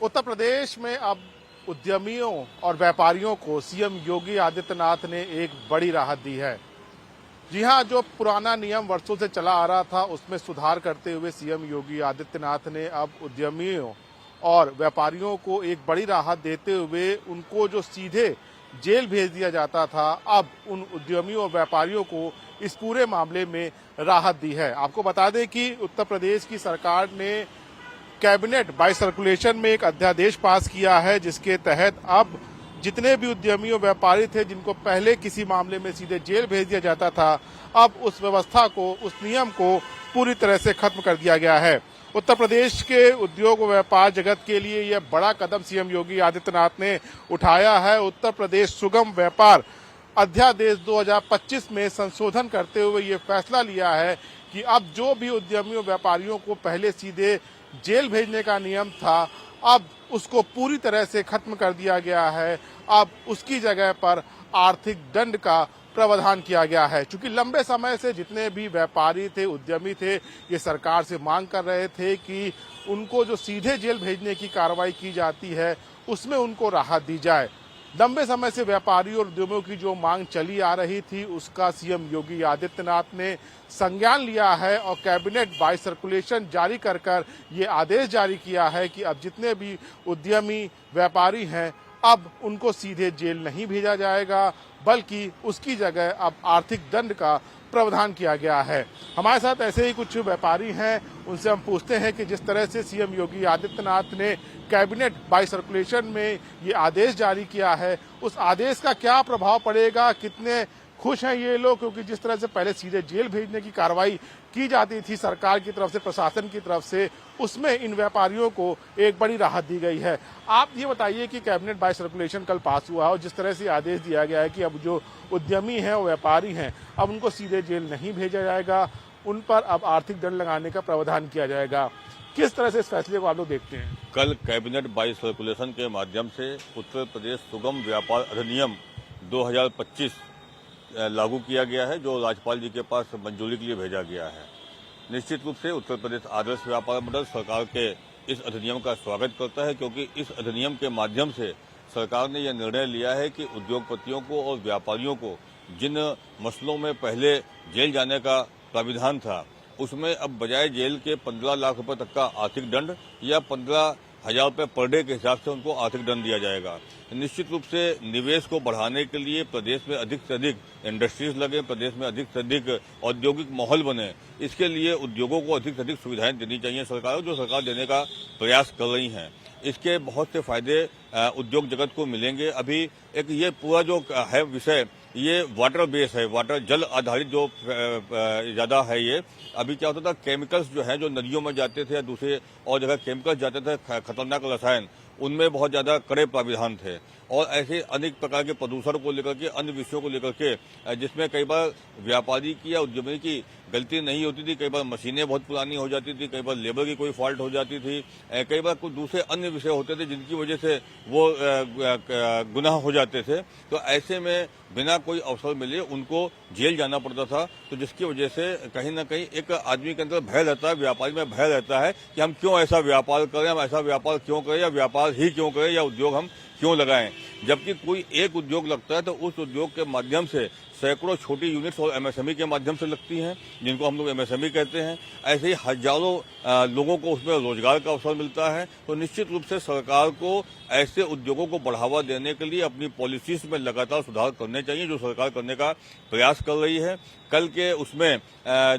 उत्तर प्रदेश में अब उद्यमियों और व्यापारियों को सीएम योगी आदित्यनाथ ने एक बड़ी राहत दी है। जी हां, जो पुराना नियम वर्षों से चला आ रहा था उसमें सुधार करते हुए सीएम योगी आदित्यनाथ ने अब उद्यमियों और व्यापारियों को एक बड़ी राहत देते हुए उनको जो सीधे जेल भेज दिया जाता था, अब उन उद्यमियों और व्यापारियों को इस पूरे मामले में राहत दी है। आपको बता दें कि उत्तर प्रदेश की सरकार ने कैबिनेट बाय सर्कुलेशन में एक अध्यादेश पास किया है, जिसके तहत अब जितने भी उद्यमी और व्यापारी थे जिनको पहले किसी मामले में सीधे जेल भेज दिया जाता था, अब उस व्यवस्था को, उस नियम को पूरी तरह से खत्म कर दिया गया है। उत्तर प्रदेश के उद्योग और व्यापार जगत के लिए यह बड़ा कदम सीएम योगी आदित्यनाथ ने उठाया है। उत्तर प्रदेश सुगम व्यापार अध्यादेश 2025 में संशोधन करते हुए ये फैसला लिया है कि अब जो भी उद्यमियों व्यापारियों को पहले सीधे जेल भेजने का नियम था, अब उसको पूरी तरह से खत्म कर दिया गया है। अब उसकी जगह पर आर्थिक दंड का प्रावधान किया गया है। चूंकि लंबे समय से जितने भी व्यापारी थे, उद्यमी थे, ये सरकार से मांग कर रहे थे कि उनको जो सीधे जेल भेजने की कार्रवाई की जाती है उसमें उनको राहत दी जाए। लंबे समय से व्यापारी और उद्यमियों की जो मांग चली आ रही थी उसका सीएम योगी आदित्यनाथ ने संज्ञान लिया है और कैबिनेट बाय सर्कुलेशन जारी कर ये आदेश जारी किया है कि अब जितने भी उद्यमी व्यापारी हैं, अब उनको सीधे जेल नहीं भेजा जाएगा, बल्कि उसकी जगह अब आर्थिक दंड का प्रावधान किया गया है। हमारे साथ ऐसे ही कुछ व्यापारी हैं, उनसे हम पूछते हैं कि जिस तरह से सीएम योगी आदित्यनाथ ने कैबिनेट बाय सर्कुलेशन में ये आदेश जारी किया है, उस आदेश का क्या प्रभाव पड़ेगा, कितने खुश हैं ये लोग, क्योंकि जिस तरह से पहले सीधे जेल भेजने की कार्रवाई की जाती थी सरकार की तरफ से, प्रशासन की तरफ से, उसमें इन व्यापारियों को एक बड़ी राहत दी गई है। आप ये बताइए कि कैबिनेट बाय सर्कुलेशन कल पास हुआ और जिस तरह से आदेश दिया गया है कि अब जो उद्यमी हैं और व्यापारी हैं, अब उनको सीधे जेल नहीं भेजा जाएगा, उन पर अब आर्थिक दंड लगाने का प्रावधान किया जाएगा। किस तरह से इस फैसले को आप लोग देखते हैं? कल कैबिनेट बाय सर्कुलेशन के माध्यम से उत्तर प्रदेश सुगम व्यापार अधिनियम 2025 लागू किया गया है, जो राज्यपाल जी के पास मंजूरी के लिए भेजा गया है। निश्चित रूप से उत्तर प्रदेश आदर्श व्यापार मंडल सरकार के इस अधिनियम का स्वागत करता है, क्योंकि इस अधिनियम के माध्यम से सरकार ने यह निर्णय लिया है कि उद्योगपतियों को और व्यापारियों को जिन मसलों में पहले जेल जाने का प्राविधान था, उसमें अब बजाय जेल के 15 लाख रुपए तक का आर्थिक दंड या 15,000 रुपये पर डे के हिसाब से उनको आर्थिक दंड दिया जाएगा। निश्चित रूप से निवेश को बढ़ाने के लिए प्रदेश में अधिक से अधिक इंडस्ट्रीज लगे, प्रदेश में अधिक से अधिक औद्योगिक माहौल बने, इसके लिए उद्योगों को अधिक से अधिक सुविधाएं देनी चाहिए सरकार, जो सरकार देने का प्रयास कर रही है। इसके बहुत से फायदे उद्योग जगत को मिलेंगे। अभी एक ये पूरा जो है विषय, ये वाटर बेस है, वाटर जल आधारित जो ज्यादा है। ये अभी क्या होता था, केमिकल्स जो है जो नदियों में जाते थे या दूसरे और जगह केमिकल्स जाते थे, खतरनाक रसायन, उनमें बहुत ज्यादा कड़े प्राविधान थे और ऐसे अनेक प्रकार के प्रदूषण को लेकर के, अन्य विषयों को लेकर के, जिसमें कई बार व्यापारी की या उद्यमी की गलती नहीं होती थी, कई बार मशीनें बहुत पुरानी हो जाती थी, कई बार लेबर की कोई फॉल्ट हो जाती थी, कई बार कुछ दूसरे अन्य विषय होते थे जिनकी वजह से वो गुनाह हो जाते थे। तो ऐसे में बिना कोई अवसर मिले उनको जेल जाना पड़ता था, तो जिसकी वजह से कहीं ना कहीं एक आदमी के अंदर भय रहता है, व्यापारी में भय रहता है कि हम क्यों ऐसा व्यापार करें, हम ऐसा व्यापार क्यों करें, या व्यापार ही क्यों करें, या उद्योग हम क्यों लगाएं। जबकि कोई एक उद्योग लगता है तो उस उद्योग के माध्यम से सैकड़ों छोटी यूनिट्स और एमएसएमई के माध्यम से लगती हैं, जिनको हम लोग एमएसएमई कहते हैं। ऐसे ही हजारों लोगों को उसमें रोजगार का अवसर मिलता है। तो निश्चित रूप से सरकार को ऐसे उद्योगों को बढ़ावा देने के लिए अपनी पॉलिसीज में लगातार सुधार करने चाहिए, जो सरकार करने का प्रयास कर रही है। कल के उसमें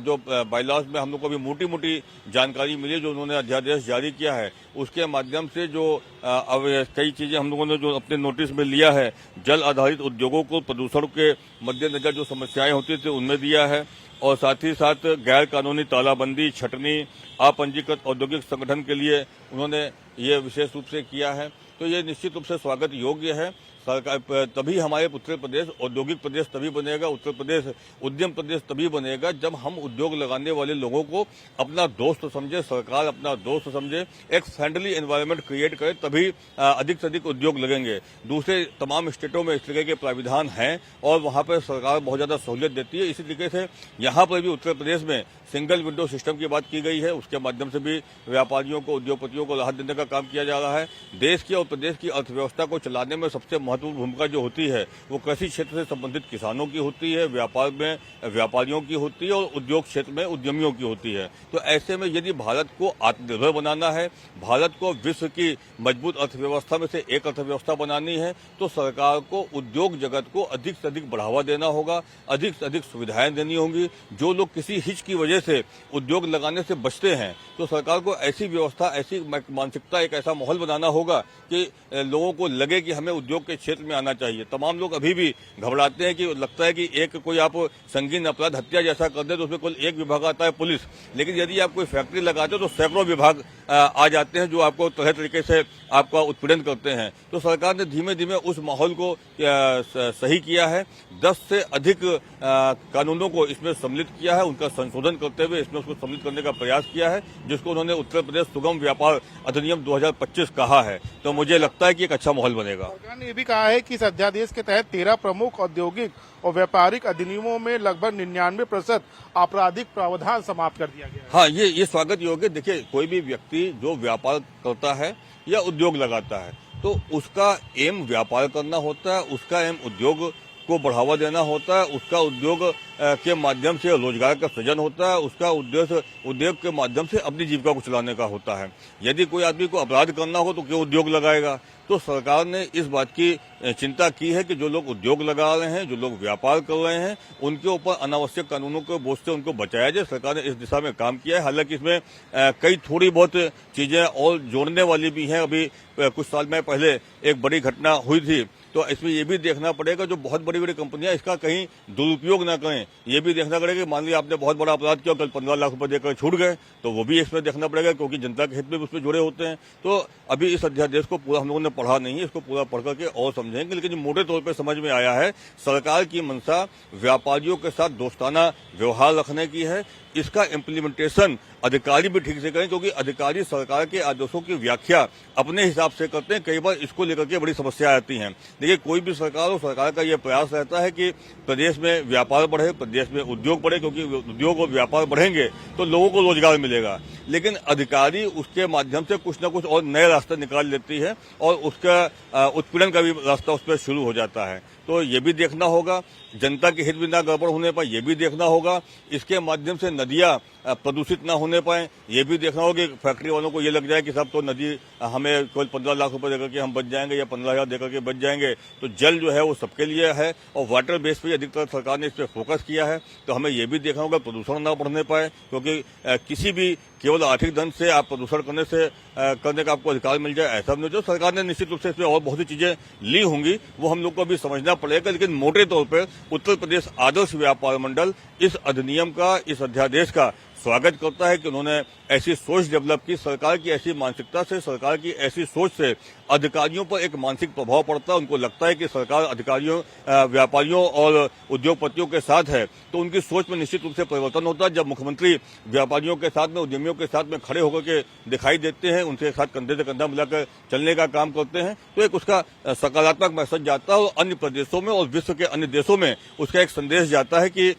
जो बायलॉज में हम लोग को अभी मोटी मोटी जानकारी मिली, जो उन्होंने अध्यादेश जारी किया है, उसके माध्यम से जो अब कई चीजें हम लोगों ने जो अपने नोटिस में लिया है, जल आधारित उद्योगों को प्रदूषण के मद्देनजर जो समस्याएं होती थी उनमें दिया है, और साथ ही साथ गैर कानूनी तालाबंदी, छटनी, अपंजीकृत औद्योगिक संगठन के लिए उन्होंने ये विशेष रूप से किया है। तो ये निश्चित रूप से स्वागत योग्य है। सरकार तभी हमारे उत्तर प्रदेश औद्योगिक प्रदेश तभी बनेगा, उत्तर प्रदेश उद्यम प्रदेश तभी बनेगा जब हम उद्योग लगाने वाले लोगों को अपना दोस्त समझे, सरकार अपना दोस्त समझे, एक फ्रेंडली एनवायरनमेंट क्रिएट करे, तभी अधिक से अधिक उद्योग लगेंगे। दूसरे तमाम स्टेटों में इस तरह के प्राविधान हैं और वहां पर सरकार बहुत ज्यादा सहूलियत देती है। इसी तरीके से यहाँ पर भी उत्तर प्रदेश में सिंगल विंडो सिस्टम की बात की गई है, उसके माध्यम से भी व्यापारियों को, उद्योगपतियों को राहत देने का काम किया जा रहा है। देश की और प्रदेश की अर्थव्यवस्था को चलाने में सबसे महत्वपूर्ण भूमिका जो होती है वो कृषि क्षेत्र से संबंधित किसानों की होती है, व्यापार में व्यापारियों की होती है और उद्योग क्षेत्र में उद्यमियों की होती है। तो ऐसे में यदि भारत को आत्मनिर्भर बनाना है, भारत को विश्व की मजबूत अर्थव्यवस्था में से एक अर्थव्यवस्था बनानी है, तो सरकार को उद्योग जगत को अधिक से अधिक बढ़ावा देना होगा, अधिक से अधिक सुविधाएं देनी होंगी। जो लोग किसी हिच की वजह से उद्योग लगाने से बचते हैं, तो सरकार को ऐसी व्यवस्था, ऐसी मानसिकता, एक ऐसा माहौल बनाना होगा कि लोगों को लगे कि हमें उद्योग के क्षेत्र में आना चाहिए। तमाम लोग अभी भी घबराते हैं कि लगता है कि एक कोई आप संगीन अपराध, हत्या जैसा कर दे तो उसमें कुल एक विभाग आता है पुलिस, लेकिन यदि आप कोई फैक्ट्री लगाते हो तो सैकड़ों विभाग आ जाते हैं जो आपको तरह तरीके से आपका उत्पीड़न करते हैं। तो सरकार ने धीमे धीमे उस माहौल को सही किया है, 10 से अधिक कानूनों को इसमें सम्मिलित किया है, उनका संशोधन करते हुए इसमें उसको सम्मिलित करने का प्रयास किया है, जिसको उन्होंने उत्तर प्रदेश सुगम व्यापार अधिनियम 2025 कहा है। तो मुझे लगता है कि एक अच्छा माहौल बनेगा। सरकार ने ये भी कहा है कि इस अध्यादेश के तहत 13 प्रमुख औद्योगिक और व्यापारिक अधिनियमों में लगभग 99% आपराधिक प्रावधान समाप्त कर दिया गया है। हाँ, ये स्वागत योग्य। देखिए, कोई भी व्यक्ति जो व्यापार करता है या उद्योग लगाता है तो उसका एम व्यापार करना होता है, उसका एम उद्योग को बढ़ावा देना होता है, उसका उद्योग के माध्यम से रोजगार का सृजन होता है, उसका उद्देश्य उद्योग के माध्यम से अपनी जीविका को चलाने का होता है। यदि कोई आदमी को अपराध करना हो तो क्यों उद्योग लगाएगा? तो सरकार ने इस बात की चिंता की है कि जो लोग उद्योग लगा रहे हैं, जो लोग व्यापार कर रहे हैं, उनके ऊपर अनावश्यक कानूनों के बोझ से उनको बचाया जाए। सरकार ने इस दिशा में काम किया है। हालांकि इसमें कई थोड़ी बहुत चीजें और जोड़ने वाली भी हैं। अभी कुछ साल में पहले एक बड़ी घटना हुई थी, तो इसमें ये भी देखना पड़ेगा जो बहुत बड़ी बड़ी कंपनियां इसका कहीं दुरुपयोग ना करें। ये भी देखना पड़ेगा कि मान लीजिए आपने बहुत बड़ा अपराध किया, कल 15 लाख रुपए देकर छूट गए, तो वो भी इसमें देखना पड़ेगा, क्योंकि जनता के हित में उसमें जुड़े होते हैं। तो अभी इस अध्यादेश को पूरा हम लोगों ने पढ़ा नहीं है, इसको पूरा पढ़ करके और समझेंगे। लेकिन मोटे तौर पर समझ में आया है, सरकार की मंशा व्यापारियों के साथ दोस्ताना व्यवहार रखने की है। इसका इम्प्लीमेंटेशन अधिकारी भी ठीक से करें, क्योंकि अधिकारी सरकार के आदेशों की व्याख्या अपने हिसाब से करते हैं। कई बार इसको लेकर के बड़ी समस्या आती हैं। देखिए, कोई भी सरकार हो, सरकार का यह प्रयास रहता है कि प्रदेश में व्यापार बढ़े, प्रदेश में उद्योग बढ़े, क्योंकि उद्योग और व्यापार बढ़ेंगे तो लोगों को रोजगार मिलेगा। लेकिन अधिकारी उसके माध्यम से कुछ न कुछ और नए रास्ते निकाल लेती है और उसका उत्पीड़न का भी रास्ता उस पर शुरू हो जाता है। तो ये भी देखना होगा, जनता के हित भी ना गड़बड़ होने पाए, ये भी देखना होगा। इसके माध्यम से नदियां प्रदूषित ना होने पाए, ये भी देखना होगा कि फैक्ट्री वालों को ये लग जाए कि साहब तो नदी हमें कोई 15 लाख रुपए देकर के हम बच जाएंगे या 15,000 देकर के बच जाएंगे। तो जल जो है वो सबके लिए है और वाटर बेस पे अधिकतर सरकार ने इस पर फोकस किया है। तो हमें ये भी देखना होगा प्रदूषण ना बढ़ने पाए, क्योंकि किसी भी केवल आर्थिक धन से आप प्रदूषण करने का आपको अधिकार मिल जाए, ऐसा नहीं। जो सरकार ने निश्चित रूप से इसमें और बहुत सी चीजें ली होंगी, वो हम लोग को अभी समझना पड़ेगा। लेकिन मोटे तौर पर उत्तर प्रदेश आदर्श व्यापार मंडल इस अधिनियम का, इस अध्यादेश का स्वागत करता है कि उन्होंने ऐसी सोच डेवलप की। सरकार की ऐसी मानसिकता से, सरकार की ऐसी सोच से अधिकारियों पर एक मानसिक प्रभाव पड़ता है। उनको लगता है कि सरकार अधिकारियों, व्यापारियों और उद्योगपतियों के साथ है, तो उनकी सोच में निश्चित रूप से परिवर्तन होता है। जब मुख्यमंत्री व्यापारियों के साथ में, उद्यमियों के साथ में खड़े होकर के दिखाई देते हैं, उनके साथ कंधे से कंधा मिलाकर चलने का काम करते हैं, तो एक उसका सकारात्मक मैसेज जाता है और अन्य प्रदेशों में और विश्व के अन्य देशों में उसका एक संदेश जाता है कि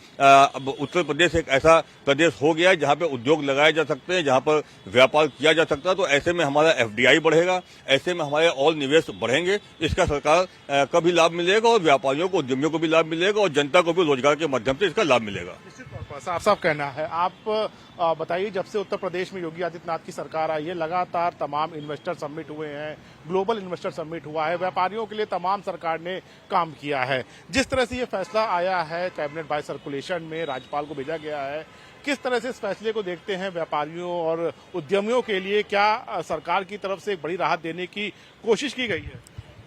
उत्तर प्रदेश एक ऐसा प्रदेश हो गया है जहां पे उद्योग लगाए जा सकते हैं, जहां पर व्यापार किया जा सकता है। तो ऐसे में हमारा FDI बढ़ेगा, ऐसे में हमारे और निवेश बढ़ेंगे। इसका सरकार का भी लाभ मिलेगा और व्यापारियों को, उद्यमियों को भी लाभ मिलेगा और जनता को भी रोजगार के माध्यम से इसका लाभ मिलेगा। निश्चित तौर पर साफ कहना है। आप बताइए, जब से उत्तर प्रदेश में योगी आदित्यनाथ की सरकार आई है, लगातार तमाम इन्वेस्टर समिट हुए हैं, ग्लोबल इन्वेस्टर समिट हुआ है, व्यापारियों के लिए तमाम सरकार ने काम किया है। जिस तरह से ये फैसला आया है, कैबिनेट बाय सर्कुलेशन में राज्यपाल को भेजा गया है, किस तरह से इस फैसले को देखते हैं? व्यापारियों और उद्यमियों के लिए क्या सरकार की तरफ से एक बड़ी राहत देने की कोशिश की गई है?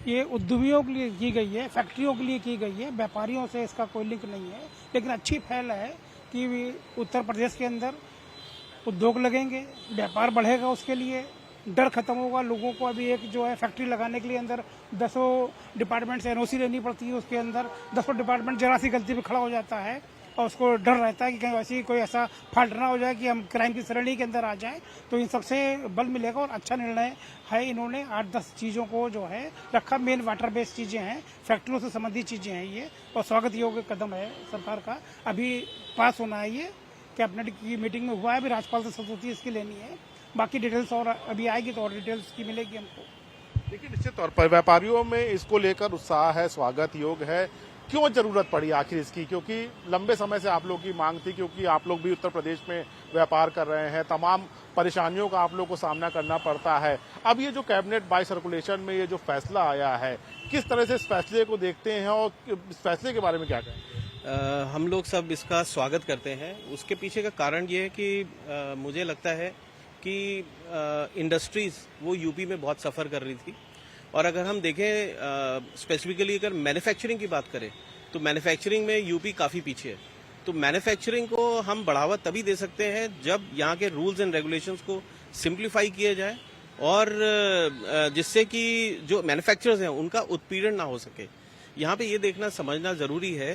ये उद्यमियों के लिए की गई है, फैक्ट्रियों के लिए की गई है, व्यापारियों से इसका कोई लिंक नहीं है। लेकिन अच्छी पहल है कि उत्तर प्रदेश के अंदर उद्योग लगेंगे, व्यापार बढ़ेगा, उसके लिए डर खत्म होगा। लोगों को अभी एक जो है फैक्ट्री लगाने के लिए अंदर 10 डिपार्टमेंट से NOC लेनी पड़ती है, उसके अंदर 10 डिपार्टमेंट जरा सी गलती पे खड़ा हो जाता है और उसको डर रहता है कि कहीं वैसी कोई ऐसा फाल्ट ना हो जाए कि हम क्राइम की श्रेणी के अंदर आ जाएं। तो इन सबसे बल मिलेगा और अच्छा निर्णय है। इन्होंने 8-10 चीज़ों को जो है रखा, मेन वाटर बेस्ड चीज़ें हैं, फैक्ट्रियों से संबंधित चीज़ें हैं ये, और स्वागत योग्य कदम है सरकार का। अभी पास होना है ये, कैबिनेट की मीटिंग में हुआ है, अभी राज्यपाल से संस्तुति इसकी लेनी है। बाकी डिटेल्स और अभी आएगी तो और डिटेल्स की मिलेगी हमको। देखिए, निश्चित तौर पर व्यापारियों में इसको लेकर उत्साह है, स्वागत योग है। क्यों जरूरत पड़ी आखिर इसकी? क्योंकि लंबे समय से आप लोग की मांग थी, क्योंकि आप लोग भी उत्तर प्रदेश में व्यापार कर रहे हैं, तमाम परेशानियों का आप लोग को सामना करना पड़ता है। अब ये जो कैबिनेट बाय सर्कुलेशन में ये जो फैसला आया है, किस तरह से इस फैसले को देखते हैं और इस फैसले के बारे में क्या कहें? हम लोग सब इसका स्वागत करते हैं। उसके पीछे का कारण ये है कि मुझे लगता है कि इंडस्ट्रीज वो यूपी में बहुत सफ़र कर रही थी, और अगर हम देखें स्पेसिफिकली अगर मैन्युफैक्चरिंग की बात करें तो मैन्युफैक्चरिंग में यूपी काफ़ी पीछे है। तो मैन्युफैक्चरिंग को हम बढ़ावा तभी दे सकते हैं जब यहाँ के रूल्स एंड रेगुलेशंस को सिंप्लीफाई किया जाए, और जिससे कि जो मैन्युफैक्चरर्स हैं उनका उत्पीड़न ना हो सके। यहाँ पे ये देखना समझना ज़रूरी है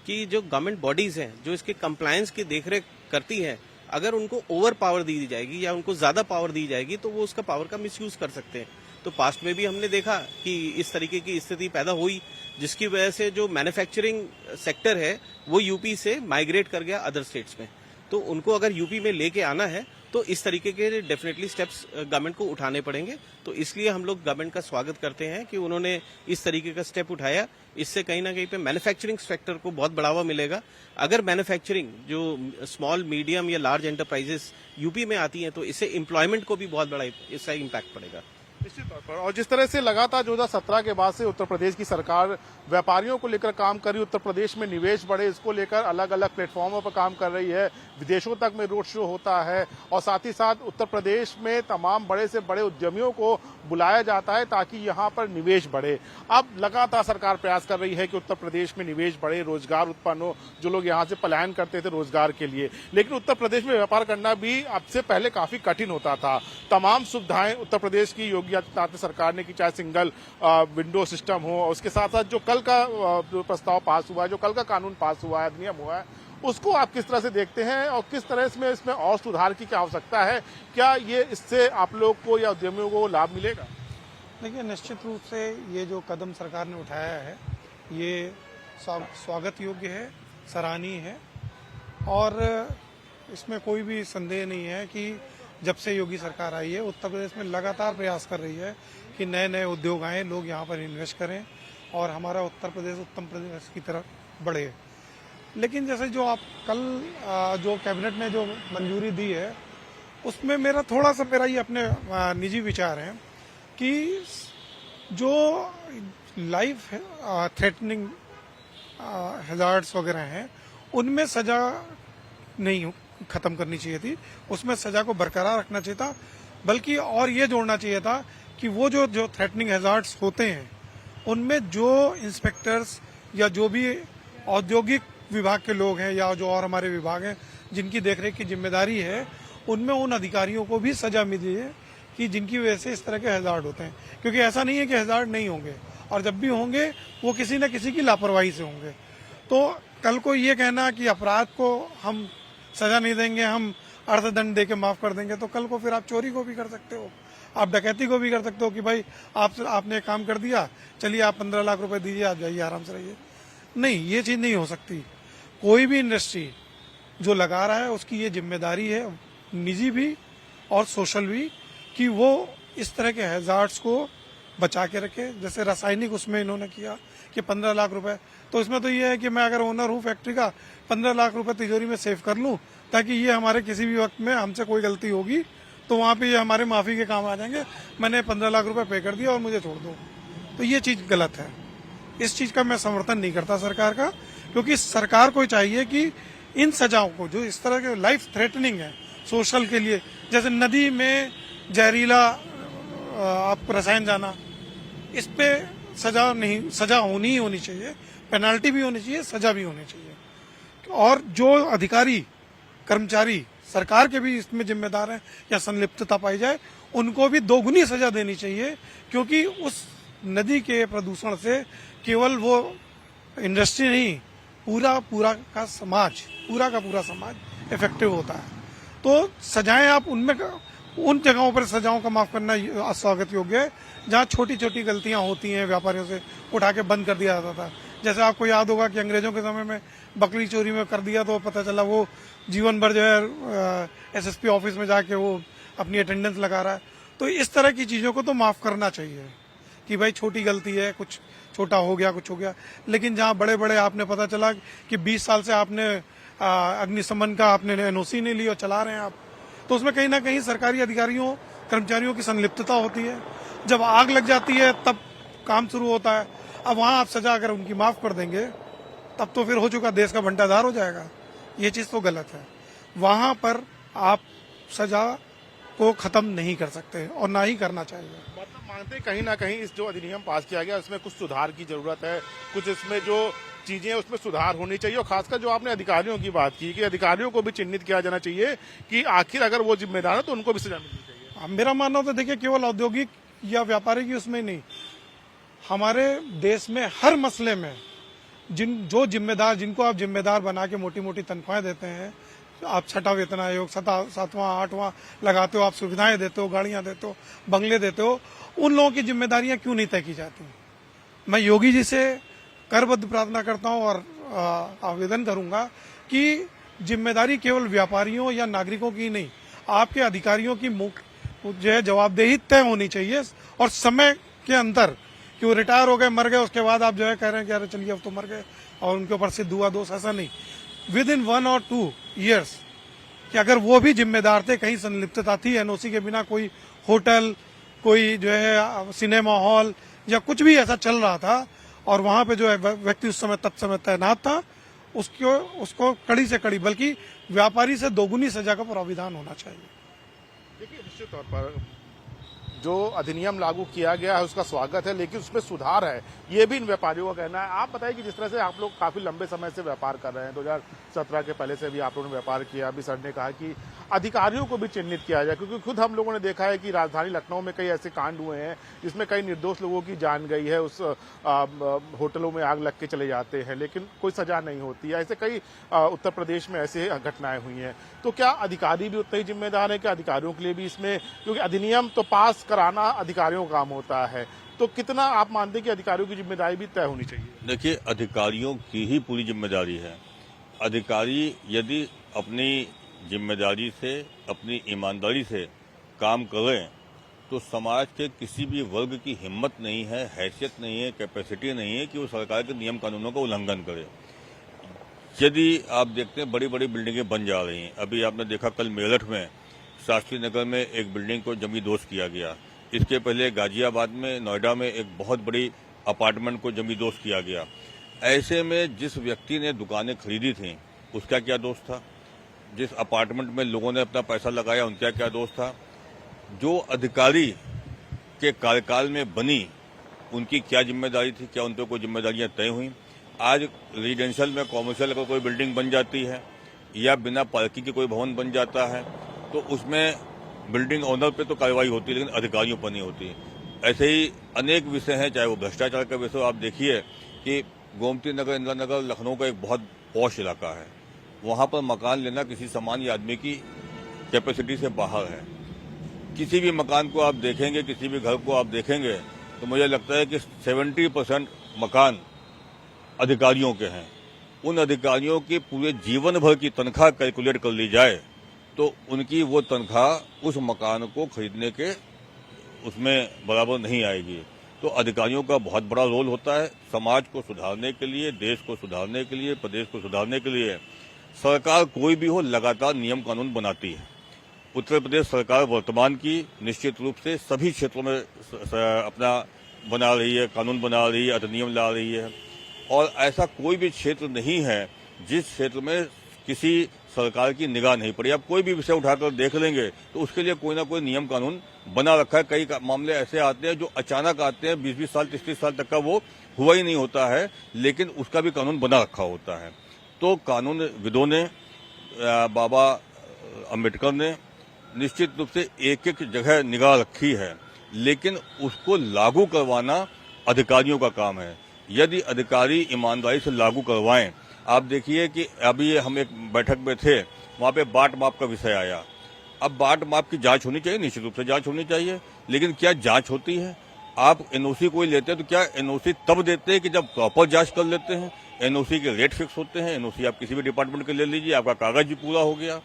कि जो गवर्नमेंट बॉडीज़ हैं जो इसके कंप्लायंस की देखरेख करती हैं, अगर उनको ओवर पावर दी जाएगी या उनको ज़्यादा पावर दी जाएगी तो वो उसका पावर का मिसयूज़ कर सकते हैं। तो पास्ट में भी हमने देखा कि इस तरीके की स्थिति पैदा हुई, जिसकी वजह से जो मैन्युफैक्चरिंग सेक्टर है वो यूपी से माइग्रेट कर गया अदर स्टेट्स में। तो उनको अगर यूपी में लेके आना है तो इस तरीके के डेफिनेटली स्टेप्स गवर्नमेंट को उठाने पड़ेंगे। तो इसलिए हम लोग गवर्नमेंट का स्वागत करते हैं कि उन्होंने इस तरीके का स्टेप उठाया। इससे कहीं ना कहीं पे मैन्युफैक्चरिंग सेक्टर को बहुत बढ़ावा मिलेगा। अगर मैन्युफैक्चरिंग जो स्मॉल मीडियम या लार्ज एंटरप्राइजेस यूपी में आती हैं तो इससे एम्प्लॉयमेंट को भी बहुत बड़ा इसका इम्पैक्ट पड़ेगा। निश्चित तौर पर, और जिस तरह से लगातार 2017 के बाद से उत्तर प्रदेश की सरकार व्यापारियों को लेकर काम कर रही है, उत्तर प्रदेश में निवेश बढ़े, इसको लेकर अलग अलग प्लेटफॉर्मों पर काम कर रही है, विदेशों तक में रोड शो होता है, और साथ ही साथ उत्तर प्रदेश में तमाम बड़े से बड़े उद्यमियों को बुलाया जाता है ताकि यहाँ पर निवेश बढ़े। अब लगातार सरकार प्रयास कर रही है कि उत्तर प्रदेश में निवेश बढ़े, रोजगार उत्पन्न हो, जो लोग यहाँ से पलायन करते थे रोजगार के लिए। लेकिन उत्तर प्रदेश में व्यापार करना भी अब से पहले काफी कठिन होता था। तमाम सुविधाएं उत्तर प्रदेश की योगी आदित्यनाथ सरकार ने की, चाहे सिंगल विंडो सिस्टम हो, उसके साथ साथ जो कल का जो प्रस्ताव पास हुआ है, जो कल का कानून पास हुआ है, अधिनियम हुआ है, उसको आप किस तरह से देखते हैं और किस तरह से इसमें और सुधार की क्या आवश्यकता है? क्या ये इससे आप लोग को या उद्यमियों को लाभ मिलेगा? देखिए, निश्चित रूप से ये जो कदम सरकार ने उठाया है ये स्वागत योग्य है, सराहनीय है, और इसमें कोई भी संदेह नहीं है कि जब से योगी सरकार आई है उत्तर प्रदेश में लगातार प्रयास कर रही है कि नए नए उद्योग आए, लोग यहाँ पर इन्वेस्ट करें और हमारा उत्तर प्रदेश उत्तम प्रदेश की तरफ बढ़े। लेकिन जैसे जो आप कल जो कैबिनेट ने जो मंजूरी दी है उसमें मेरा ये अपने निजी विचार हैं कि जो लाइफ थ्रेटनिंग हैजार्ड्स वगैरह हैं उनमें सजा नहीं खत्म करनी चाहिए थी, उसमें सजा को बरकरार रखना चाहिए था, बल्कि और ये जोड़ना चाहिए था कि वो जो थ्रेटनिंग हैजार्ड्स होते हैं उनमें जो इंस्पेक्टर्स या जो भी औद्योगिक विभाग के लोग हैं या जो और हमारे विभाग हैं जिनकी देखरेख की जिम्मेदारी है, उनमें उन अधिकारियों को भी सजा मिली है कि जिनकी वजह से इस तरह के हैजार्ड होते हैं। क्योंकि ऐसा नहीं है कि हैजार्ड नहीं होंगे, और जब भी होंगे वो किसी न किसी की लापरवाही से होंगे। तो कल को ये कहना कि अपराध को हम सजा नहीं देंगे, हम अर्थदंड देके माफ कर देंगे, तो कल को फिर आप चोरी को भी कर सकते हो, आप डकैती को भी कर सकते हो कि भाई आपने काम कर दिया, चलिए आप 15 लाख रुपए दीजिए, आप जाइए आराम से रहिए। नहीं, ये चीज नहीं हो सकती। कोई भी इंडस्ट्री जो लगा रहा है उसकी ये जिम्मेदारी है, निजी भी और सोशल भी, कि वो इस तरह के हैजार्ड्स को बचा के रखे। जैसे रासायनिक उसमें इन्होंने किया कि 15 लाख रुपए, तो इसमें तो ये है कि मैं अगर ओनर हूँ फैक्ट्री का, 15 लाख रुपए तिजोरी में सेव कर लूँ ताकि ये हमारे किसी भी वक्त में हमसे कोई गलती होगी तो वहाँ पे ये हमारे माफी के काम आ जाएंगे। मैंने 15 लाख रुपए पे कर दिया और मुझे छोड़ दो, तो ये चीज गलत है। इस चीज का मैं समर्थन नहीं करता सरकार का, क्योंकि सरकार को चाहिए कि इन सजाओं को जो इस तरह के लाइफ थ्रेटनिंग है सोशल के लिए, जैसे नदी में जहरीला आप रसायन जाना, इस पे सजा होनी ही होनी चाहिए, पेनाल्टी भी होनी चाहिए, सजा भी होनी चाहिए। और जो अधिकारी कर्मचारी सरकार के भी इसमें जिम्मेदार हैं या संलिप्तता पाई जाए, उनको भी दोगुनी सजा देनी चाहिए, क्योंकि उस नदी के प्रदूषण से केवल वो इंडस्ट्री नहीं पूरा का पूरा समाज इफेक्टिव होता है। तो सजाएं आप उनमें उन जगहों पर सजाओं का माफ करना स्वागत योग्य है जहां छोटी छोटी गलतियां होती हैं, व्यापारियों से उठा के बंद कर दिया जाता था। जैसे आपको याद होगा कि अंग्रेजों के समय में बकरी चोरी में कर दिया तो पता चला वो जीवन भर जो है एसएसपी ऑफिस में जाके वो अपनी अटेंडेंस लगा रहा है। तो इस तरह की चीजों को तो माफ करना चाहिए कि भाई छोटी गलती है, कुछ छोटा हो गया, कुछ हो गया। लेकिन जहां बड़े बड़े आपने पता चला कि 20 साल से आपने अग्निशमन का आपने एनओसी नहीं ली और चला रहे हैं आप, तो उसमें कहीं ना कहीं सरकारी अधिकारियों कर्मचारियों की संलिप्तता होती है। जब आग लग जाती है तब काम शुरू होता है। अब वहां आप सजा अगर उनकी माफ कर देंगे तब तो फिर हो चुका, देश का भंडाधार हो जाएगा। ये चीज तो गलत है। वहां पर आप सजा को खत्म नहीं कर सकते और ना ही करना चाहिए। मतलब मानते हैं कहीं ना कहीं इस जो अधिनियम पास किया गया उसमें कुछ सुधार की जरूरत है, कुछ इसमें जो चीजें हैं उसमें सुधार होनी चाहिए। और खासकर जो आपने अधिकारियों की बात की कि अधिकारियों को भी चिन्हित किया जाना चाहिए कि आखिर अगर वो जिम्मेदार है तो उनको भी सजा मिलनी चाहिए। मेरा मानना तो देखिए केवल औद्योगिक या व्यापारिक ही उसमें नहीं, हमारे देश में हर मसले में जिनको आप जिम्मेदार बना के मोटी मोटी तनख्वाहें देते हैं, आप छठा वेतन आयोग 7वां 8वां लगाते हो, आप सुविधाएं देते हो, गाड़ियां देते हो, बंगले देते हो, उन लोगों की जिम्मेदारियां क्यों नहीं तय की जाती? मैं योगी जी से करबद्ध प्रार्थना करता हूं और आवेदन करूंगा कि जिम्मेदारी केवल व्यापारियों या नागरिकों की नहीं, आपके अधिकारियों की जो है जवाबदेही तय होनी चाहिए और समय के अंदर कि वो रिटायर हो गए, मर गए, उसके बाद आप जो है कह रहे हैं कि अरे चलिए अब तो मर गए और उनके ऊपर सिद्ध हुआ दोष, ऐसा नहीं। विद इन 1 और 2 ईयर्स कि अगर वो भी जिम्मेदार थे, कहीं संलिप्तता थी, एनओसी के बिना कोई होटल, कोई जो है सिनेमा हॉल या कुछ भी ऐसा चल रहा था और वहां पे जो है व्यक्ति उस समय तत्समय तैनात था, उसको कड़ी से कड़ी बल्कि व्यापारी से दोगुनी सजा का प्राविधान होना चाहिए। देखिए निश्चित तौर पर जो अधिनियम लागू किया गया है उसका स्वागत है, लेकिन उसमें सुधार है, ये भी इन व्यापारियों का कहना है। आप बताइए कि जिस तरह से आप लोग काफी लंबे समय से व्यापार कर रहे हैं, 2017 के पहले से भी आप लोगों ने व्यापार किया, अभी सर ने कहा कि अधिकारियों को भी चिन्हित किया जाए, क्योंकि खुद हम लोगों ने देखा है कि राजधानी लखनऊ में कई ऐसे कांड हुए हैं जिसमें कई निर्दोष लोगों की जान गई है, उस होटलों में आग लग के चले जाते हैं लेकिन कोई सजा नहीं होती है। ऐसे कई उत्तर प्रदेश में ऐसे घटनाएं हुई हैं। तो क्या अधिकारी भी उतने ही जिम्मेदार है? क्या अधिकारियों के लिए भी इसमें, क्योंकि अधिनियम तो पास कराना अधिकारियों का काम होता है, तो कितना आप मानते हैं कि अधिकारियों की जिम्मेदारी भी तय होनी चाहिए? देखिए, अधिकारियों की ही पूरी जिम्मेदारी है। अधिकारी यदि अपनी जिम्मेदारी से, अपनी ईमानदारी से काम करें तो समाज के किसी भी वर्ग की हिम्मत नहीं है, हैसियत नहीं है, कैपेसिटी नहीं है कि वो सरकार के नियम कानूनों का उल्लंघन करे। यदि आप देखते हैं बड़ी बड़ी बिल्डिंगें बन जा रही हैं, अभी आपने देखा कल मेरठ में शास्त्री नगर में एक बिल्डिंग को जमींदोज किया गया, इसके पहले गाजियाबाद में, नोएडा में एक बहुत बड़ी अपार्टमेंट को जमींदोज किया गया। ऐसे में जिस व्यक्ति ने दुकानें खरीदी थी उसका क्या दोष था? जिस अपार्टमेंट में लोगों ने अपना पैसा लगाया उनका क्या दोष था? जो अधिकारी के कार्यकाल में बनी उनकी क्या जिम्मेदारी थी? क्या उन पर कोई जिम्मेदारियां तय हुई? आज रेजिडेंशियल में, कॉमर्शियल अगर कोई बिल्डिंग बन जाती है या बिना पार्किंग के कोई भवन बन जाता है तो उसमें बिल्डिंग ओनर पे तो कार्रवाई होती है लेकिन अधिकारियों पर नहीं होती। ऐसे ही अनेक विषय हैं, चाहे वो भ्रष्टाचार का विषय। आप देखिए कि गोमती नगर, इंदिरा नगर लखनऊ का एक बहुत पॉश इलाका है, वहां पर मकान लेना किसी सामान्य आदमी की कैपेसिटी से बाहर है। किसी भी मकान को आप देखेंगे, किसी भी घर को आप देखेंगे तो मुझे लगता है कि 70% मकान अधिकारियों के हैं। उन अधिकारियों की पूरे जीवन भर की तनख्वाह कैलकुलेट कर ली जाए तो उनकी वो तनख्वाह उस मकान को खरीदने के उसमें बराबर नहीं आएगी। तो अधिकारियों का बहुत बड़ा रोल होता है समाज को सुधारने के लिए, देश को सुधारने के लिए, प्रदेश को सुधारने के लिए। सरकार कोई भी हो लगातार नियम कानून बनाती है। उत्तर प्रदेश सरकार वर्तमान की निश्चित रूप से सभी क्षेत्रों में अपना बना रही है, कानून बना रही है, अधिनियम ला रही है और ऐसा कोई भी क्षेत्र नहीं है जिस क्षेत्र में किसी सरकार की निगाह नहीं पड़ी। आप कोई भी विषय उठाकर देख लेंगे तो उसके लिए कोई ना कोई नियम कानून बना रखा है। कई मामले ऐसे आते हैं जो अचानक आते हैं, 20-20 साल 30-30 साल तक का वो हुआ ही नहीं होता है, लेकिन उसका भी कानून बना रखा होता है। तो कानून विदों ने, बाबा अम्बेडकर ने निश्चित रूप से एक एक जगह निगाह रखी है, लेकिन उसको लागू करवाना अधिकारियों का काम है। यदि अधिकारी ईमानदारी से लागू करवाएं आप देखिए कि अभी हम एक बैठक में थे, वहाँ पे बाट माप का विषय आया। अब बाट माप की जांच होनी चाहिए, निश्चित रूप से जांच होनी चाहिए, लेकिन क्या जांच होती है? आप एनओसी कोई लेते हैं तो क्या एनओसी तब देते हैं कि जब प्रॉपर जांच कर लेते हैं? एनओसी के रेट फिक्स होते हैं। एनओसी आप किसी भी डिपार्टमेंट के ले लीजिए, आपका कागज भी पूरा हो गया,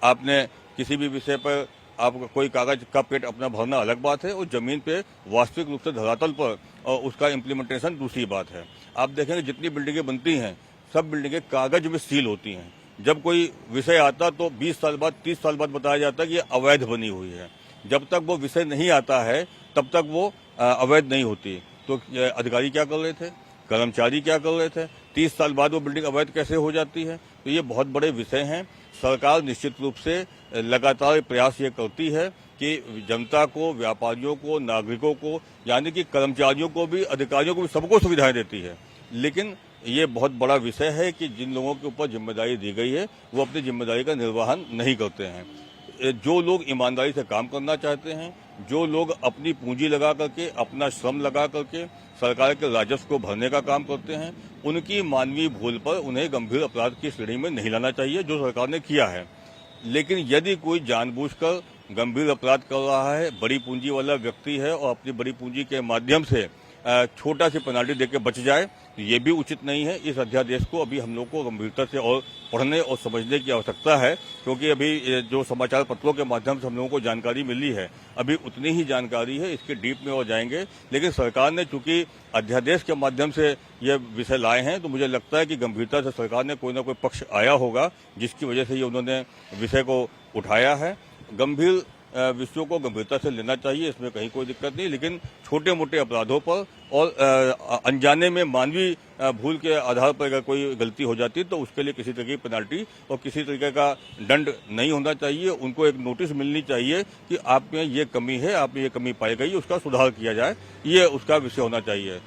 आपने किसी भी विषय पर आपका कोई कागज का पेट अपना भरना अलग बात है, और जमीन पे वास्तविक रूप से धरातल पर और उसका इम्प्लीमेंटेशन दूसरी बात है। आप देखेंगे जितनी बिल्डिंगें बनती हैं, सब बिल्डिंगें कागज में सील होती हैं। जब कोई विषय आता तो 20 साल बाद 30 साल बाद बताया जाता है कि ये अवैध बनी हुई है। जब तक वो विषय नहीं आता है तब तक वो अवैध नहीं होती। तो अधिकारी क्या कर रहे थे, कर्मचारी क्या कर रहे थे? 30 साल बाद वो बिल्डिंग अवैध कैसे हो जाती है? तो ये बहुत बड़े विषय हैं। सरकार निश्चित रूप से लगातार प्रयास ये करती है कि जनता को, व्यापारियों को, नागरिकों को, यानी कि कर्मचारियों को भी, अधिकारियों को भी, सबको सुविधाएं देती है। लेकिन ये बहुत बड़ा विषय है कि जिन लोगों के ऊपर जिम्मेदारी दी गई है वो अपनी जिम्मेदारी का निर्वहन नहीं करते हैं। जो लोग ईमानदारी से काम करना चाहते हैं, जो लोग अपनी पूंजी लगा करके, अपना श्रम लगा करके सरकार के राजस्व को भरने का काम करते हैं, उनकी मानवीय भूल पर उन्हें गंभीर अपराध की श्रेणी में नहीं लाना चाहिए, जो सरकार ने किया है। लेकिन यदि कोई जानबूझकर गंभीर अपराध कर रहा है, बड़ी पूंजी वाला व्यक्ति है और अपनी बड़ी पूंजी के माध्यम से छोटा सी पेनाल्टी देके बच जाए, तो ये भी उचित नहीं है। इस अध्यादेश को अभी हम लोग को गंभीरता से और पढ़ने और समझने की आवश्यकता है, क्योंकि अभी जो समाचार पत्रों के माध्यम से हम लोगों को जानकारी मिली है, अभी उतनी ही जानकारी है, इसके डीप में और जाएंगे। लेकिन सरकार ने चूंकि अध्यादेश के माध्यम से ये विषय लाए हैं, तो मुझे लगता है कि गंभीरता से सरकार ने कोई ना कोई पक्ष आया होगा जिसकी वजह से ये उन्होंने विषय को उठाया है। गंभीर विषयों को गंभीरता से लेना चाहिए, इसमें कहीं कोई दिक्कत नहीं, लेकिन छोटे मोटे अपराधों पर और अनजाने में मानवीय भूल के आधार पर अगर कोई गलती हो जाती है तो उसके लिए किसी तरह की पेनल्टी और किसी तरीके का दंड नहीं होना चाहिए। उनको एक नोटिस मिलनी चाहिए कि आप में ये कमी है, आप में ये कमी पाई गई, उसका सुधार किया जाए, ये उसका विषय होना चाहिए।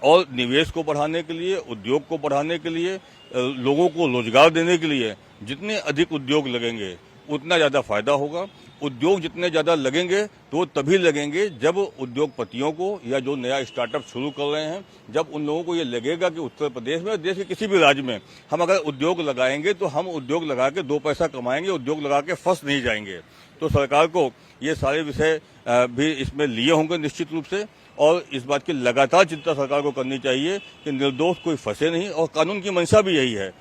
और निवेश को बढ़ाने के लिए, उद्योग को बढ़ाने के लिए, लोगों को रोजगार देने के लिए जितने अधिक उद्योग लगेंगे उतना ज्यादा फायदा होगा। उद्योग जितने ज्यादा लगेंगे तो तभी लगेंगे जब उद्योगपतियों को या जो नया स्टार्टअप शुरू कर रहे हैं, जब उन लोगों को ये लगेगा कि उत्तर प्रदेश में, देश के किसी भी राज्य में हम अगर उद्योग लगाएंगे तो हम उद्योग लगा के 2 पैसा कमाएंगे, उद्योग लगा के फंस नहीं जाएंगे। तो सरकार को ये सारे विषय भी इसमें लिए होंगे निश्चित रूप से, और इस बात की लगातार चिंता सरकार को करनी चाहिए कि निर्दोष कोई फंसे नहीं। और कानून की मंशा भी यही है,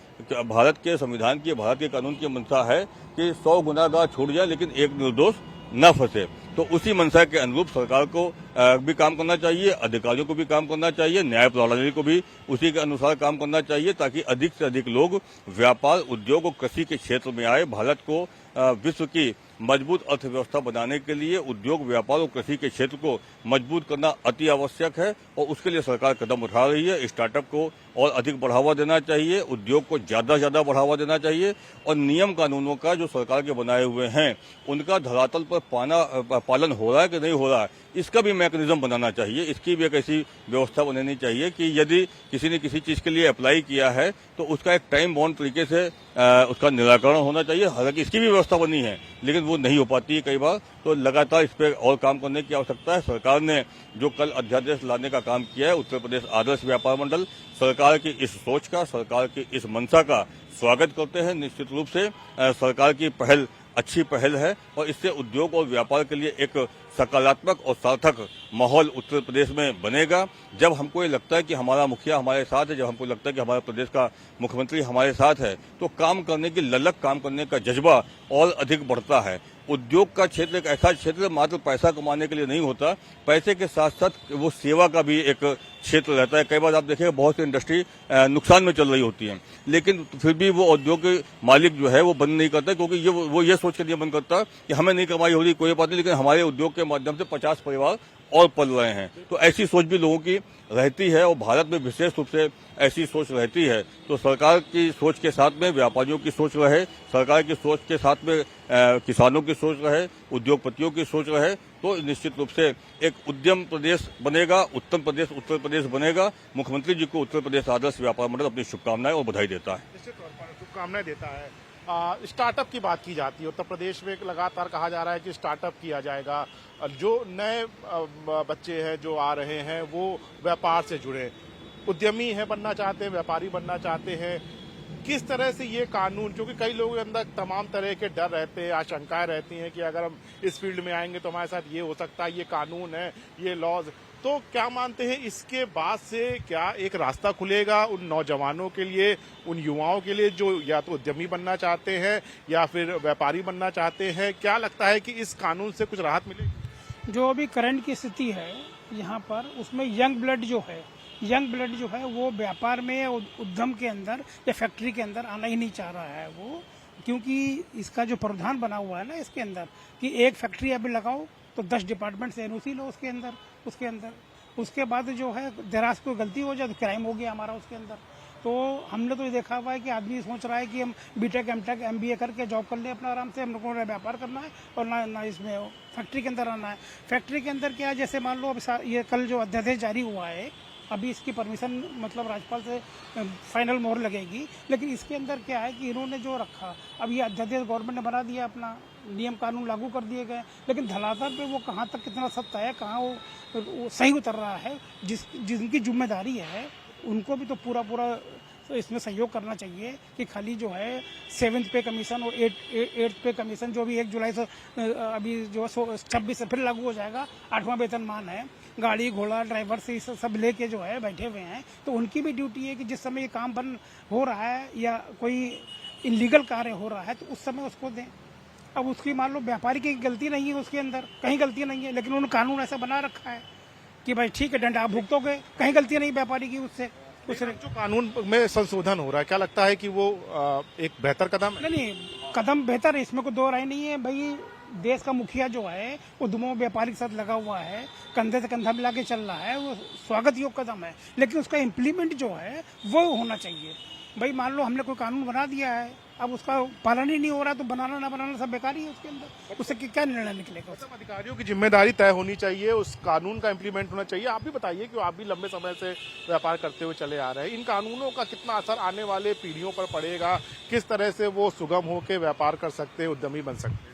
भारत के संविधान की, भारत के कानून की मंशा है कि 100 गुनाहगार छूट जाए लेकिन एक निर्दोष न फंसे। तो उसी मंशा के अनुरूप सरकार को भी काम करना चाहिए, अधिकारियों को भी काम करना चाहिए, न्याय प्रणाली को भी उसी के अनुसार काम करना चाहिए, ताकि अधिक से अधिक लोग व्यापार, उद्योग और कृषि के क्षेत्र में आए। भारत को विश्व की मजबूत अर्थव्यवस्था बनाने के लिए उद्योग, व्यापार और कृषि के क्षेत्र को मजबूत करना अति आवश्यक है, और उसके लिए सरकार कदम उठा रही है। स्टार्टअप को और अधिक बढ़ावा देना चाहिए, उद्योग को ज्यादा से ज्यादा बढ़ावा देना चाहिए, और नियम कानूनों का जो सरकार के बनाए हुए हैं उनका धरातल पर पालन हो रहा है कि नहीं हो रहा है, इसका भी मैकेनिज्म बनाना चाहिए। इसकी भी एक ऐसी व्यवस्था बनानी चाहिए कि यदि किसी ने किसी चीज के लिए अप्लाई किया है तो उसका एक टाइम बाउंड तरीके से उसका निराकरण होना चाहिए। हालांकि इसकी भी व्यवस्था बनी है लेकिन वो नहीं हो पाती है कई बार, तो लगातार इस पर और काम करने की आवश्यकता है। सरकार ने जो कल अध्यादेश लाने का काम किया है, उत्तर प्रदेश आदर्श व्यापार मंडल, सरकार की इस सोच का, सरकार की इस मंशा का स्वागत करते हैं। निश्चित रूप से सरकार की पहल अच्छी पहल है, और इससे उद्योग और व्यापार के लिए एक सकारात्मक और सार्थक माहौल उत्तर प्रदेश में बनेगा। जब हमको ये लगता है कि हमारा मुखिया हमारे साथ है, जब हमको लगता है कि हमारे प्रदेश का मुख्यमंत्री हमारे साथ है, तो काम करने की ललक, काम करने का जज्बा और अधिक बढ़ता है। उद्योग का क्षेत्र एक ऐसा क्षेत्र मात्र पैसा कमाने के लिए नहीं होता, पैसे के साथ साथ वो सेवा का भी एक क्षेत्र रहता है। कई बार आप देखेंगे बहुत सी इंडस्ट्री नुकसान में चल रही होती है, लेकिन फिर भी वो उद्योग के मालिक जो है वो बंद नहीं करता, क्योंकि वो ये सोच के नहीं बंद करता कि हमें नहीं कमाई हो रही कोई बात नहीं, लेकिन हमारे उद्योग के माध्यम से 50 परिवार और पल रहे हैं। तो ऐसी सोच भी लोगों की रहती है, और भारत में विशेष रूप से ऐसी सोच रहती है। तो सरकार की सोच के साथ में व्यापारियों की सोच रहे, सरकार की सोच के साथ में किसानों की सोच रहे, उद्योगपतियों की सोच रहे, तो निश्चित रूप से एक उद्यम प्रदेश बनेगा, उत्तम प्रदेश, उत्तर प्रदेश बनेगा। मुख्यमंत्री जी को उत्तर प्रदेश आदर्श व्यापार मंडल अपनी शुभकामनाएं और बधाई देता है। निश्चित तौर पर शुभकामनाएं देता है। स्टार्टअप की बात की जाती है, उत्तर प्रदेश में लगातार कहा जा रहा है कि स्टार्टअप किया जाएगा, जो नए बच्चे हैं जो आ रहे हैं वो व्यापार से जुड़े, उद्यमी है बनना चाहते हैं, व्यापारी बनना चाहते हैं, किस तरह से ये कानून, क्योंकि कई लोगों के अंदर तमाम तरह के डर रहते हैं, आशंकाएं रहती हैं कि अगर हम इस फील्ड में आएंगे तो हमारे साथ ये हो सकता है, ये कानून है, ये लॉज, तो क्या मानते हैं इसके बाद से क्या एक रास्ता खुलेगा उन नौजवानों के लिए, उन युवाओं के लिए जो या तो उद्यमी बनना चाहते हैं या फिर व्यापारी बनना चाहते हैं? क्या लगता है कि इस कानून से कुछ राहत मिलेगी? जो अभी करंट की स्थिति है यहाँ पर, उसमें यंग ब्लड जो है वो व्यापार में, उद्यम के अंदर या फैक्ट्री के अंदर आना ही नहीं चाह रहा है वो, क्योंकि इसका जो प्रावधान बना हुआ है ना इसके अंदर कि एक फैक्ट्री अभी लगाओ तो 10 डिपार्टमेंट से एनओसी लो उसके अंदर उसके बाद जो है जरा कोई गलती हो जाए तो क्राइम हो गया हमारा उसके अंदर। तो हमने तो ये देखा हुआ है कि आदमी सोच रहा है कि हम बीटेक एमटेक एमबीए करके जॉब कर ले अपना आराम से, हम लोगों को व्यापार करना है और ना इसमें फैक्ट्री के अंदर आना है। फैक्ट्री के अंदर क्या है, जैसे मान लो अब ये कल जो अध्यादेश जारी हुआ है, अभी इसकी परमिशन मतलब राज्यपाल से फाइनल मोहर लगेगी, लेकिन इसके अंदर क्या है कि इन्होंने जो रखा, अब ये अध्यादेश गवर्नमेंट ने बना दिया, अपना नियम कानून लागू कर दिए गए, लेकिन धरातल पे वो कहाँ तक कितना सत्य है, कहाँ वो सही उतर रहा है, जिनकी जिम्मेदारी है उनको भी तो पूरा तो इसमें सहयोग करना चाहिए कि खाली जो है 7th पे कमीशन और 8th पे कमीशन जो भी 1 जुलाई से अभी जो 26 से फिर लागू हो जाएगा, 8वां वेतनमान है, गाड़ी घोड़ा ड्राइवर से सब लेके जो है बैठे हुए हैं, तो उनकी भी ड्यूटी है कि जिस समय ये काम बंद हो रहा है या कोई इलीगल कार्य हो रहा है तो उस समय उसको दें। अब उसकी मान लो व्यापारी की गलती नहीं है, उसके अंदर कहीं गलती नहीं है, लेकिन उन्होंने कानून ऐसा बना रखा है कि भाई ठीक है दंड आप भुगतोगे, कहीं गलती नहीं व्यापारी की उससे। जो कानून में संशोधन हो रहा है, क्या लगता है कि वो एक बेहतर कदम है? नहीं, कदम बेहतर है, इसमें कोई दो राय नहीं है भाई। देश का मुखिया जो है उद्यमों व्यापारी के साथ लगा हुआ है, कंधे से कंधा मिला के चल रहा है, वो स्वागत योग्य कदम है, लेकिन उसका इम्प्लीमेंट जो है वो होना चाहिए। भाई मान लो हमने कोई कानून बना दिया है, अब उसका पालन ही नहीं हो रहा तो बनाना ना बनाना सब बेकार ही है उसके अंदर, उससे क्या निर्णय निकलेगा? मतलब अधिकारियों की जिम्मेदारी तय होनी चाहिए, उस कानून का इम्प्लीमेंट होना चाहिए। आप भी बताइए कि आप भी लंबे समय से व्यापार करते हुए चले आ रहे हैं, इन कानूनों का कितना असर आने वाले पीढ़ियों पर पड़ेगा, किस तरह से वो सुगम होकर व्यापार कर सकते हैं, उद्यमी बन सकते हैं?